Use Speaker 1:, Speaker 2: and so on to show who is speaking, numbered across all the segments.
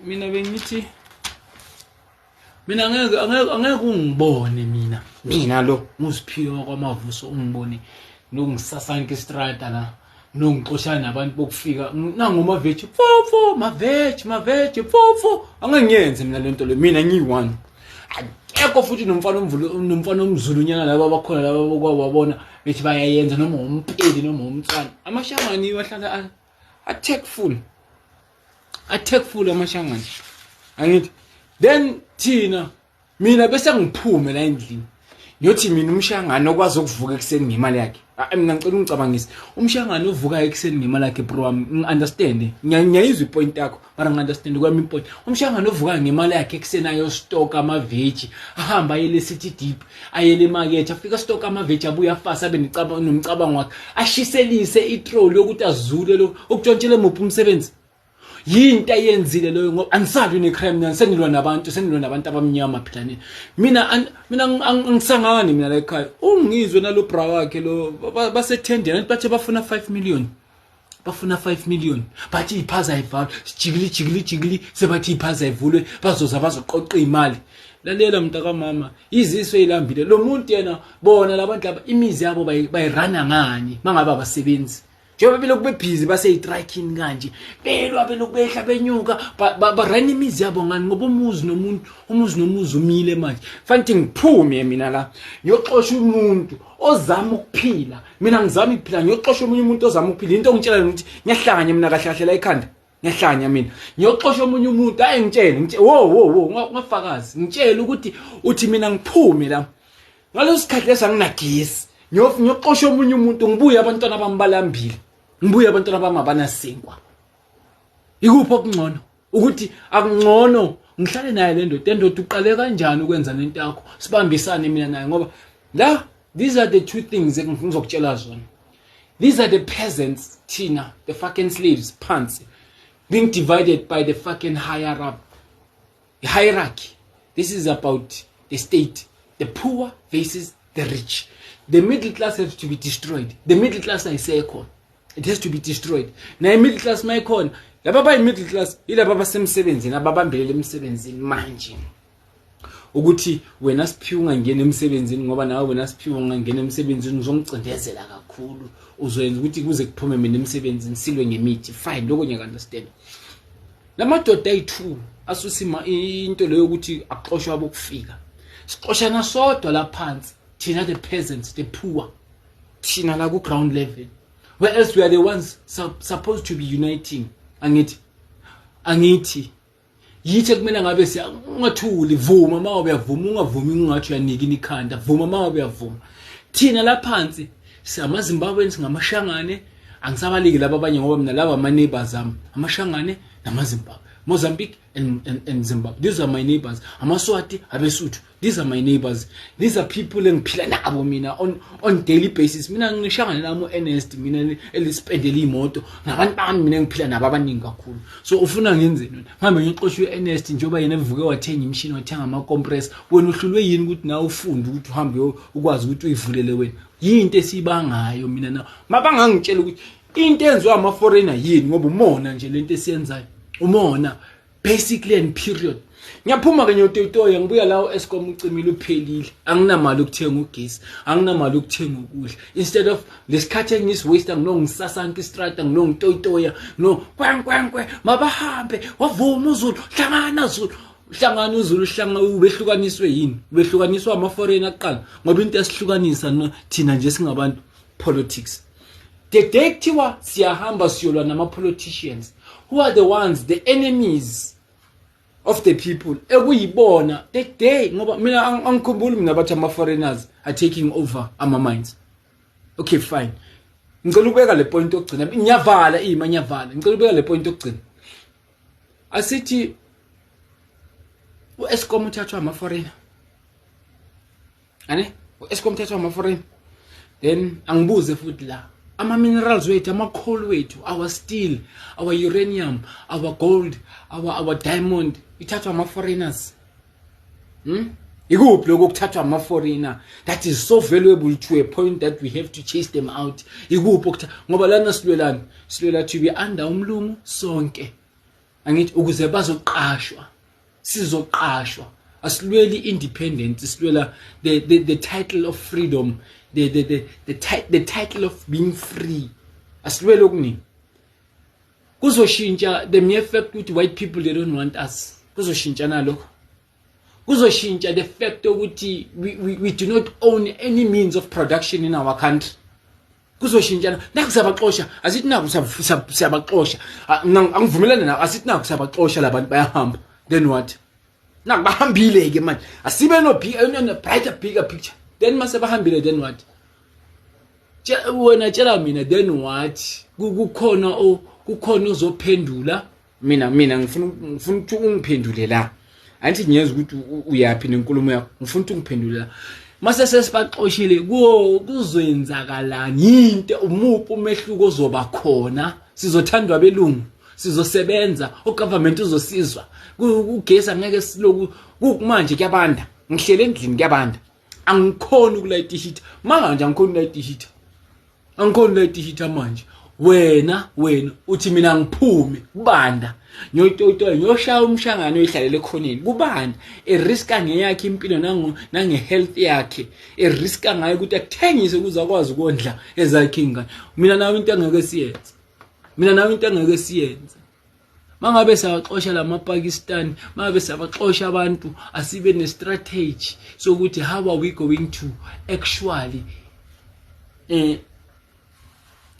Speaker 1: mina bengithi mina angeke ungibone mina lo ngusiphiwe kwamavuso ungibone nokungisasanka istrata la nongixoshana nabantu bokufika nangoma veji fofo maveji fofo angangiyenze mina lento le mina ngiyi1 akekho futhi nomfana omzulunyana laba abakhona laba bokwabona bethi bayayenza noma umpeli noma umntwana amashangani wahlala attackful amashangani angithi then thina mina bese ngiphume la endlini ngiyothi mina umshangano okwazi ukuvuka ekseni ngemali yakhe mina ngicela ungicabangise umshangano ovuka ekseni ngemali yakhe bro understand ngiyayizwa ipoint yakho mara ngiunderstand kwami ipoint umshangano ovuka ngemali yakhe ekseni ayo stock amaveji ahamba ayele city deep ayele market afika stock amaveji abuya fast abe nomcabango wakhe ashiselise itrol yokuthi azule lo okutshontshele muphi umsebenzi yinto ayenzile loyo ngoba angisadli necrime senilwa nabantu abamnyama philane mina angisangani mina la ekhaya ungizwe nalo bra wakhe lo basetendeni bathi bafuna 5 million bathi iphaza ivalwe jigili sebathi iphaza ivulwe bazoqoqa imali lalela mntaka mama iziswe ilambile lo muntu yena bona labantu laba imizi yabo bayirana ngani mangabe abasebenzi njengoba belokube busy baseyitracking kanje belwa belokubehla benyuka barana imizi yabo ngani ngoba umuzi nomuzi umile manje fanele ngiphume mina la ngiyoxosha umuntu ozama ukuphila mina ngizama ukuphila ngiyoxosha omunye umuntu ozama ukuphila into ngitshela ukuthi ngiyahlanya mina kahlahle la ekhanda ngiyahlanya mina ngiyoxosha omunye umuntu hayi ngitshele wo ngafakazi ngitshela ukuthi uthi mina ngiphume la ngalo sikhathi lesanginagesi ngiyoxosha omunye umuntu ngibuye abantwana bambalambile ngibuye abantwana bamabanasenkwa ikuphi okungcono ukuthi akungcono ngihlale naye le ndoda uqale kanjani ukwenza lento yakho sibambisane mina naye ngoba la these are the two things engizokutshela zona. These are the peasants thina the fucking slaves phansi being divided by the fucking higher up hierarchy. This is about the state, the poor versus the rich. The middle class has to be destroyed. The middle class ayisekho. It has to be destroyed. Na middle class mayikhona. Laba bayi middle class ilaba basemsebenzini ababambelele emsebenzini manje. Ukuthi wena Siphiwe ungangena emsebenzini ngoba nawe wena Siphiwe ungangena emsebenzini uzongcindezela kakhulu. Uzoyenza ukuthi kuze kuphume mina emsebenzini silwe ngemithi. Fine lokho nyaka understand. Lamadoda ayi2 asusima into leyo ukuthi axoshwa abokufika. Siqoshana sodwa la phansi. Thina the peasants, the poor. Thina la ku ground level. Where else we are the ones supposed to be uniting. Angithi. Yithi kumele ngabe ungathuli vuma mawe uyavuma ungavumi ungathi uyanika ikhanda vuma mawe uyavuma. Thina la phansi samaZimbabwe singamashangane angisabaliki laba abanye ngoba mina laba ama neighbors ami amashangane namaZimbabwe. Mozambique and Zimbabwe. These are my neighbors. AmaSwati, Abesuthu. These are my neighbors. These are people engiphila nabo mina on daily basis. Mina ngishangana namo honest mina elispendela imoto. Nabantu bami mina ngiphila nabo abaningi kakhulu. So ufuna ngenzeni? Mhambe ngiqoshwe honest njengoba yena evuke wathenga imshini wathenga ama compressor. Wena uhlulwe yini ukuthi nawe ufunde ukuthi uhambe ukwazi ukuthi uyivulele wena. Yinto esibangayo mina na. Mabangangitshela ukuthi into enziwa ama foreigner yini ngoba umona nje lento esiyenzayo. Umona basically and period. Ngiyaphuma ke nyototoya ngibuya la Eskom ucimile uphelile. Anginamali ukuthenga ugesi, anginamali ukuthenga ukudla. Instead of lesikhathi engisiwaste nginongisasanka istrata nginongitotoya no kwankwankwe mabahambe wavuma uZulu hlangana Zulu hlangana uZulu hlanga ubehlukaniswe yini? Ubehlukaniswa ama foreigner aqala ngoba into esihlukanisa thina nje singabantu politics. The day kuthiwa siyahamba siyolwa nama politicians who are the ones, the enemies of the people. Ekuyibona the day ngoba mina angikhumbuli mina bathi ama foreigners are taking over our minds. Okay fine. Ngicela ukubeka le point yokugcina. Ngiyavala ngiyavala. Ngicela ukubeka le point yokugcina. Asithi uEskom uthathwa ama foreigner. uEskom uthathwa ama foreigner. Then angibuze futhi la ama minerals wethu ama coal wethu, our steel, our uranium, our gold, our diamond ithathwa ama foreigners. Ikuphi lokho kuthathwa ama foreigner that is so valuable to a point that we have to chase them out. Ikuphi ngoba lana silwela to be under umlungu sonke. angithi ukuze bazoqashwa sizoqashwa asilweli independence silwela the title of freedom the title of being free asilwele okuningi kuzoshintsha the mere fact ukuthi white people they don't want us kuzoshintsha nalokho kuzoshintsha the fact ukuthi we do not own any means of production in our country kuzoshintsha nakusabaxosha asithi naku siyabaxosha angivumelana nawo asithi naku siyabaxosha labantu bayahamba then what nakubahambile ke manje asibe no brighter bigger picture then mase bahambile then what wena tshela mina then what kukhona ozophendula mina ngifuna ukuthi ungiphendule la angithi ngiyeza ukuthi uyapi nenkulumo yakho ngifuna ukuthi ungiphendule la mase sesibaxoshile kuzoyenzakalani into umuphi umehluko ozoba khona sizothandwa belungu sizosebenza ugovernment uzosizwa ugesi angeke siloku kumanje kuyabanda ngihlele endlini kuyabanda angikhona ukulayita ihita manje angikhona ukulayita ihita angikhona ukulayita ihita manje wena uthi mina ngiphume kubanda nyototola nyoshaya umshangano oyihlalele khoneni kubanda erisk angeyakhe impilo nange health yakhe erisk angayo ukuthi akuthengise ukuzakwazi ukondla ezakhe ingane mina nawe into angeke siyenze mangabe sabaxosha lamaPakistan mangabe sabaxosha abantu asibe ne strategy sokuthi how are we going to actually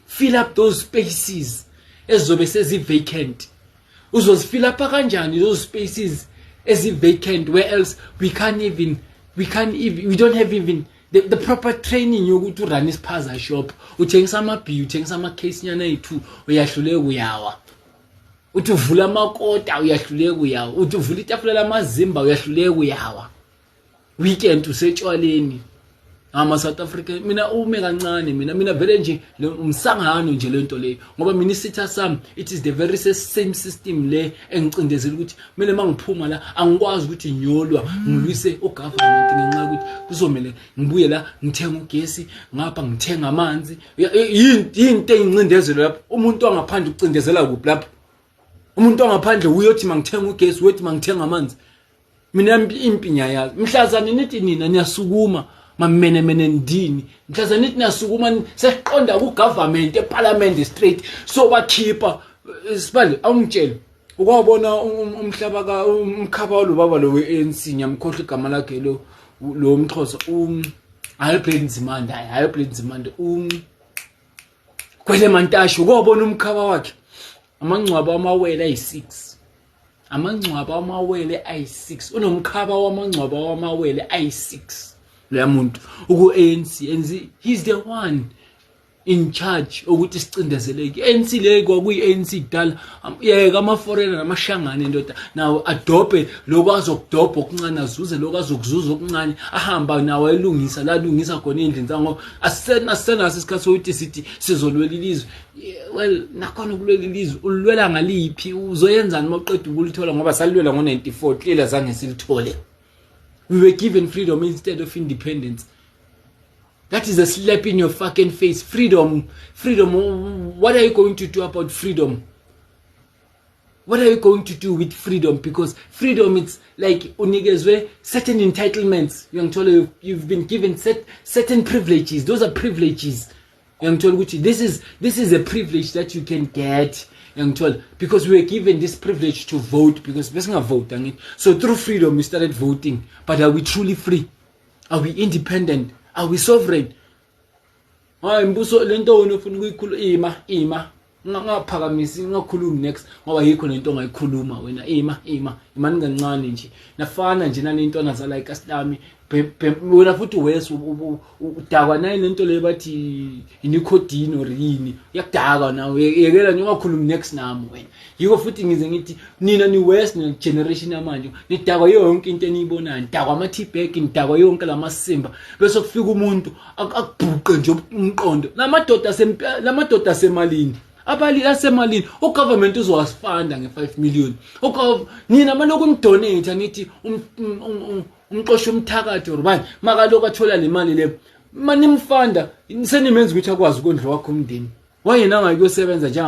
Speaker 1: fill up those spaces ezobe sezi vacant uzozifill up kanjani those spaces ezi vacant where else we don't have even the proper training yokuthi run ispaza shop uthengisa amabhiyu uthengisa amacase nyana yi2 uyahluleka uyawa uthi uvula amakota uyahluleka uyawa uthi uvula itafula lamazimba uyahluleka uyawa weekend usetshwaleni South Africa mina ume kancane mina vele nje umsangano nje lento leyo ngoba mina isitha sami it is the very same system le engicindezela ukuthi mina mangiphuma la angikwazi ukuthi nyolwa ngilwise ugovernment ngenxa ukuthi kuzomela ngibuye la ngithenga ugesi ngapha ngithenga amanzi into eyincindezelo lapho umuntu angaphandle ucindezela kuphi lapho umuntu angaphandle uyothi mangithenga ugesi uyothi mangithenga amanzi mina impinya yazi mhlazana nithi nina niyasukuma mamene ndini mhlaza nithi nasukuma seqonda ku government eparliament straight so bakhipha sibale awungitshela ukwabona umkhaba lo baba lo weANC nyamkhohle igama lakhe lo umXhosa Albert Nzimande kwele mantasho ukwabona umkhaba wakhe amangcwaba amawele ayi6 unomkhaba wamangcwaba wamawele ayi6 lo muntu uku-ANC and he's the one in charge ukuthi sicindezeleke ANC le kwakuyi-ANC kudala yeka ama-foreigner namashangane ndoda nawo adobhe lokwazi ukudobha okuncane azuze lokwazi ukuzuza okuncane ahamba nawo elungisa la lungisa khona endlini zango asenaso isikhathi sokuthi sithi sizolwela ilizwe well nakhona ukulwela ilizwe ulwela ngaliphi uzoyenzani mawuqeda ukulithola ngoba salilwela ngo94 clearly zange silithole. We were given freedom instead of independence. That is a slap in your fucking face. Freedom. What are you going to do about freedom? What are you going to do with freedom? Because freedom, it's like unikezwe certain entitlements. You've been given certain privileges. Those are privileges. This is a privilege that you can get. Because we were given this privilege to vote, because we don't vote. So through freedom we started voting. But are we truly free? Are we independent? Are we sovereign? Mbuso lento onofuna ukuyikhuluma ngaphakamisi ngakhuluma next ngoba yikho lento ongayikhuluma wena imani kancane nje nafana nje nalento nazala iCustom wena futhi wes udakwa nayo lento le bathi inicotine or yini yakudaka nawe yekela nje ungakhuluma next nami wena yiko futhi ngize ngithi nina ni west ne generation yamanje nidakwa yonke into eniyibonayo nidakwa ama T-bag nidakwa yonke lamasimba bese kufika umuntu akubhuqe nje umqondo lamadoda asemalini abali asemalini ugovernment uzowasifanda nge5 million nina maloku nidonate nithi umqosho umthakathi urubani makaloko athola le mali le manimfanda senimenza ukuthi akwazi ukondla wakho umndeni wayena angayikusebenza nje